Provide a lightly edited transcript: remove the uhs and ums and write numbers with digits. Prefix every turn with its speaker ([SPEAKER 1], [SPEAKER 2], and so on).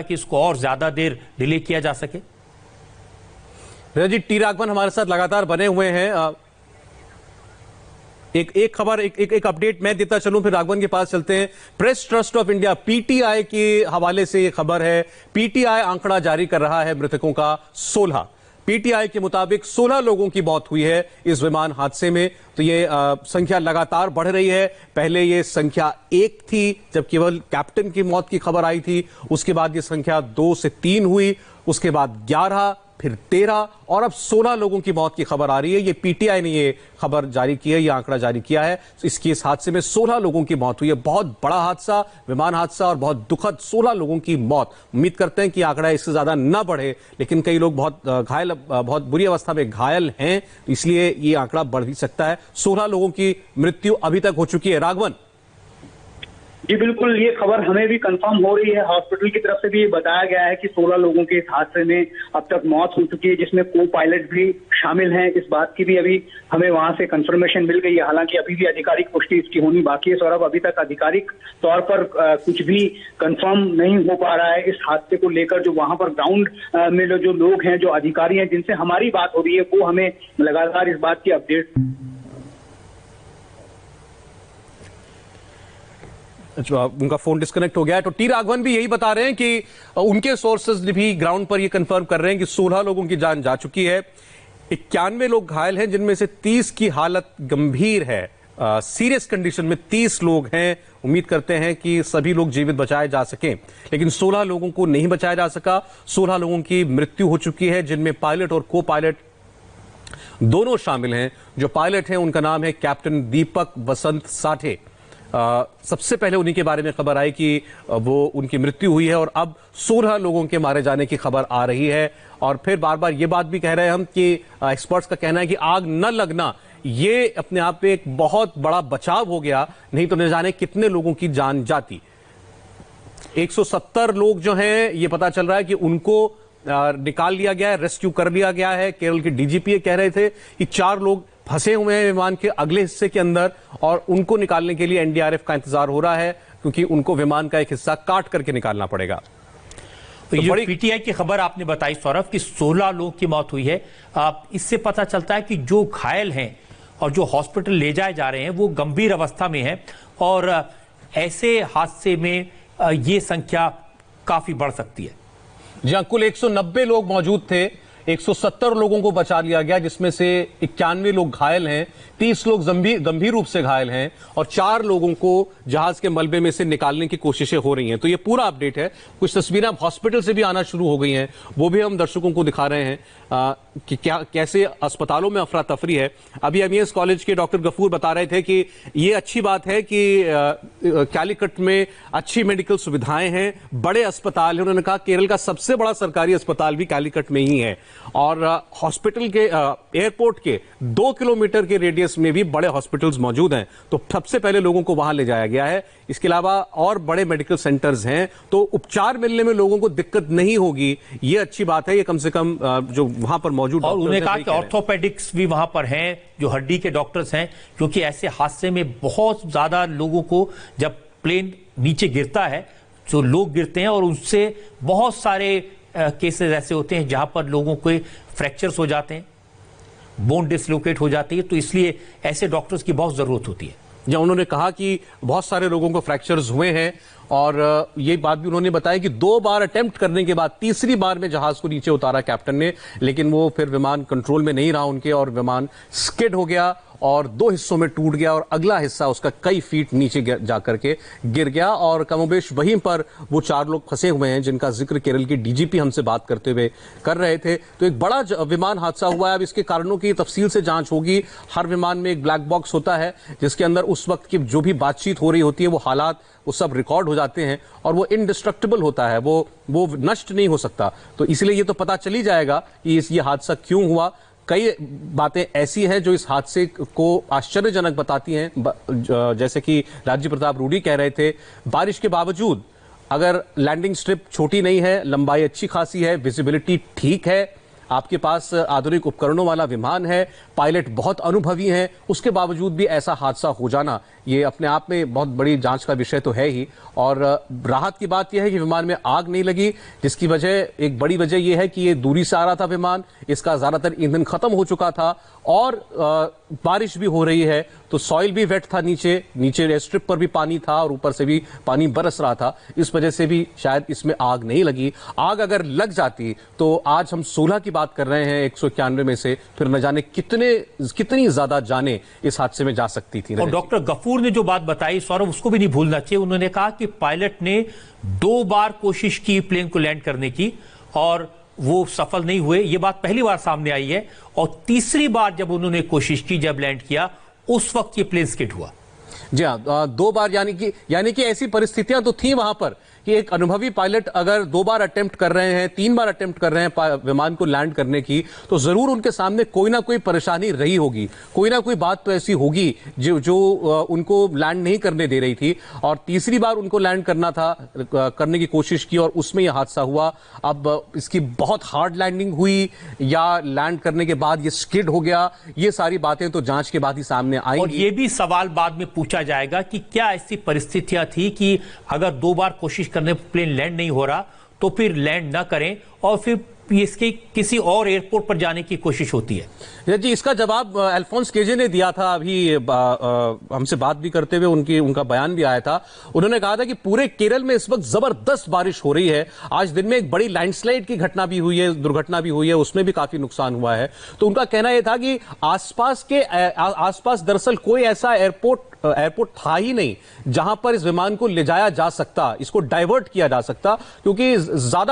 [SPEAKER 1] कि इसको और ज्यादा देर डिले किया जा सके?
[SPEAKER 2] जी, टी राघवन हमारे साथ लगातार बने हुए हैं। एक खबर, एक अपडेट मैं देता चलूं, फिर राघवन के पास चलते हैं। Press trust of India PTI के हवाले से ये खबर है। पीटीआई आंकड़ा जारी कर रहा है मृतकों का 16। पीटीआई के मुताबिक 16 लोगों की मौत हुई है इस विमान हादसे में। तो ये संख्या लगातार बढ़ रही है। पहले ये संख्या 1 थी जब केवल कैप्टन की मौत की खबर आई थी। उसके बाद ये संख्या 2 से 3 हुई, उसके बाद 11, फिर 13 और अब 16 लोगों की मौत की खबर आ रही है। ये पीटीआई ने ये खबर जारी की है, ये आंकड़ा जारी किया है। इस हादसे में 16 लोगों की मौत हुई है। बहुत बड़ा हादसा, विमान हादसा और बहुत दुखद। 16 लोगों की मौत। उम्मीद करते हैं कि आंकड़ा इससे ज्यादा न बढ़े, लेकिन कई लोग बहुत बुरी अवस्था में घायल हैं, इसलिए ये आंकड़ा बढ़ भी सकता है। 16 लोगों की मृत्यु अभी तक हो चुकी है। राघवन
[SPEAKER 3] जी बिल्कुल, ये खबर हमें भी कंफर्म हो रही है। हॉस्पिटल की तरफ से भी बताया गया है कि 16 लोगों के इस हादसे में अब तक मौत हो चुकी है, जिसमें को पायलट भी शामिल हैं। इस बात की भी अभी हमें वहां से कंफर्मेशन मिल गई है। हालांकि अभी भी आधिकारिक पुष्टि इसकी होनी बाकी है। सौरभ, अभी तक आधिकारिक तौर पर कुछ भी कंफर्म नहीं हो पा रहा है इस हादसे को लेकर। जो वहां पर ग्राउंड में जो लोग हैं, जो अधिकारी हैं, जिनसे हमारी बात हो रही है, वो हमें लगातार इस बात की अपडेट।
[SPEAKER 2] उनका फोन डिस्कनेक्ट हो गया है। तो टी राघवन भी यही बता रहे हैं कि उनके सोर्सेज भी ग्राउंड पर ये कंफर्म कर रहे हैं कि 16 लोगों की जान जा चुकी है। 91 लोग घायल हैं, जिनमें से 30 की हालत गंभीर है। सीरियस कंडीशन में 30 लोग हैं। उम्मीद करते हैं कि सभी लोग जीवित बचाए जा सकें, लेकिन 16 लोगों को नहीं बचाया जा सका। 16 लोगों की मृत्यु हो चुकी है, जिनमें पायलट और को पायलट दोनों शामिल हैं। जो पायलट हैं उनका नाम है कैप्टन दीपक वसंत साठे। सबसे पहले उन्हीं के बारे में खबर आई कि वो उनकी मृत्यु हुई है और अब 16 लोगों के मारे जाने की खबर आ रही है। और फिर बार बार ये बात भी कह रहे हैं हम कि एक्सपर्ट्स का कहना है कि आग न लगना ये अपने आप में एक बहुत बड़ा बचाव हो गया, नहीं तो न जाने कितने लोगों की जान जाती। 170 लोग जो हैं ये पता चल रहा है कि उनको निकाल लिया गया है, रेस्क्यू कर लिया गया है। केरल के डीजीपी कह रहे थे कि 4 लोग फंसे हुए हैं विमान के अगले हिस्से के अंदर और उनको निकालने के लिए एनडीआरएफ का इंतजार हो रहा है, क्योंकि उनको विमान का एक हिस्सा काट करके निकालना पड़ेगा।
[SPEAKER 1] तो ये पीटीआई की खबर आपने बताई सौरभ कि 16 लोगों की मौत हुई है। इससे पता चलता है कि जो घायल हैं और जो हॉस्पिटल ले जाए जा रहे हैं वो गंभीर अवस्था में है और ऐसे हादसे में ये संख्या काफी बढ़ सकती है।
[SPEAKER 2] जहां कुल 190 लोग मौजूद थे, 170 लोगों को बचा लिया गया, जिसमें से 91 लोग घायल हैं, 30 लोग गंभीर रूप से घायल हैं और 4 लोगों को जहाज के मलबे में से निकालने की कोशिशें हो रही हैं। तो ये पूरा अपडेट है। कुछ तस्वीरें अब हॉस्पिटल से भी आना शुरू हो गई हैं, वो भी हम दर्शकों को दिखा रहे हैं कि कैसे अस्पतालों में अफरा तफरी है। अभी एमईएस कॉलेज के डॉक्टर गफूर बता रहे थे कि ये अच्छी बात है कि कैलीकट में अच्छी मेडिकल सुविधाएं हैं, बड़े अस्पताल हैं। उन्होंने कहा केरल का सबसे बड़ा सरकारी अस्पताल भी कैलीकट में ही है और हॉस्पिटल के एयरपोर्ट के 2 किलोमीटर के रेडियस में भी बड़े हॉस्पिटल्स मौजूद हैं। तो सबसे पहले लोगों को वहां ले जाया गया है। इसके अलावा और बड़े मेडिकल सेंटर्स हैं, तो उपचार मिलने में लोगों को दिक्कत नहीं होगी। ये अच्छी बात है। ये कम से कम जो वहां पर मौजूद
[SPEAKER 1] और उन्होंने कहा कि ऑर्थोपेडिक्स भी वहां पर हैं, जो हड्डी के डॉक्टर्स हैं, क्योंकि ऐसे हादसे में बहुत ज्यादा लोगों को जब प्लेन नीचे गिरता है जो लोग गिरते हैं और उससे बहुत सारे केसेस ऐसे होते हैं जहां पर लोगों को फ्रैक्चर्स हो जाते हैं, बोन डिसलोकेट हो जाती है। तो इसलिए ऐसे डॉक्टर्स की बहुत जरूरत होती है।
[SPEAKER 2] जहां उन्होंने कहा कि बहुत सारे लोगों को फ्रैक्चर्स हुए हैं और ये बात भी उन्होंने बताया कि 2 बार अटेम्प्ट करने के बाद तीसरी बार में जहाज को नीचे उतारा कैप्टन ने, लेकिन वो फिर विमान कंट्रोल में नहीं रहा उनके और विमान स्किड हो गया और 2 हिस्सों में टूट गया और अगला हिस्सा उसका कई फीट नीचे जाकर के गिर गया और कमोबेश वहीं पर वो 4 लोग फंसे हुए हैं, जिनका जिक्र केरल के डीजीपी हमसे बात करते हुए कर रहे थे। तो एक बड़ा विमान हादसा हुआ है। अब इसके कारणों की तफसील से जांच होगी। हर विमान में एक ब्लैक बॉक्स होता है जिसके अंदर उस वक्त की जो भी बातचीत हो रही होती है, वो हालात वो सब रिकॉर्ड हो जाते हैं और वो इंडिस्ट्रक्टिबल होता है, वो नष्ट नहीं हो सकता। तो इसलिए ये तो पता चल ही जाएगा कि ये हादसा क्यों हुआ। कई बातें ऐसी हैं जो इस हादसे को आश्चर्यजनक बताती हैं, जैसे कि राजीव प्रताप रूडी कह रहे थे, बारिश के बावजूद अगर लैंडिंग स्ट्रिप छोटी नहीं है, लंबाई अच्छी खासी है, विजिबिलिटी ठीक है, आपके पास आधुनिक उपकरणों वाला विमान है, पायलट बहुत अनुभवी हैं, उसके बावजूद भी ऐसा हादसा हो जाना ये अपने आप में बहुत बड़ी जांच का विषय तो है ही। और राहत की बात यह है कि विमान में आग नहीं लगी, जिसकी वजह, एक बड़ी वजह यह है कि ये दूरी से आ रहा था विमान, इसका ज्यादातर ईंधन खत्म हो चुका था और बारिश भी हो रही है, तो सॉइल भी वेट था, नीचे एयर स्ट्रिप पर भी पानी था और ऊपर से भी पानी बरस रहा था। इस वजह से भी शायद इसमें आग नहीं लगी। आग अगर लग जाती तो आज हम 16 की बात कर रहे हैं 191 में से, फिर न जाने कितनी ज्यादा जाने इस हादसे में जा सकती थी।
[SPEAKER 1] और डॉक्टर गफूर ने जो बात बताई सौरभ, उसको भी नहीं भूलना चाहिए। उन्होंने कहा कि पायलट ने 2 बार कोशिश की प्लेन को लैंड करने की और वो सफल नहीं हुए। ये बात पहली बार सामने आई है और तीसरी बार जब उन्होंने कोशिश की, जब लैंड किया, उस वक्त ये प्लेन स्किड हुआ।
[SPEAKER 2] जी हाँ, 2 बार, यानी कि ऐसी परिस्थितियां तो थी वहां पर कि एक अनुभवी पायलट अगर 2 बार अटेम्प्ट कर रहे हैं, 3 बार अटेम्प्ट कर रहे हैं विमान को लैंड करने की, तो जरूर उनके सामने कोई ना कोई परेशानी रही होगी, कोई ना कोई बात तो ऐसी होगी जो उनको लैंड नहीं करने दे रही थी। और तीसरी बार उनको लैंड करने की कोशिश की और उसमें यह हादसा हुआ। अब इसकी बहुत हार्ड लैंडिंग हुई या लैंड करने के बाद ये स्किड हो गया, ये सारी बातें तो जांच के बाद ही सामने आएंगी।
[SPEAKER 1] और ये भी सवाल बाद में पूछा जाएगा कि क्या ऐसी परिस्थितियां थी कि अगर 2 बार कोशिश करने पर प्लेन लैंड नहीं हो रहा तो फिर लैंड ना करें और फिर इसके किसी और एयरपोर्ट पर जाने की कोशिश होती है।
[SPEAKER 2] जी, इसका जवाब अल्फोंस केजे ने दिया था। अभी हमसे बात भी करते हुए उनका बयान भी आया था। उन्होंने कहा था कि पूरे केरल में इस वक्त जबरदस्त बारिश हो रही है। आज दिन में एक बड़ी लैंडस्लाइड की घटना भी हुई है, दुर्घटना भी हुई है, उसमें भी काफी नुकसान हुआ है। तो उनका कहना यह था कि आसपास दरअसल कोई ऐसा एयरपोर्ट था ही नहीं जहां पर इस विमान को ले जाया जा सकता, इसको डाइवर्ट किया जा सकता, क्योंकि ज्यादा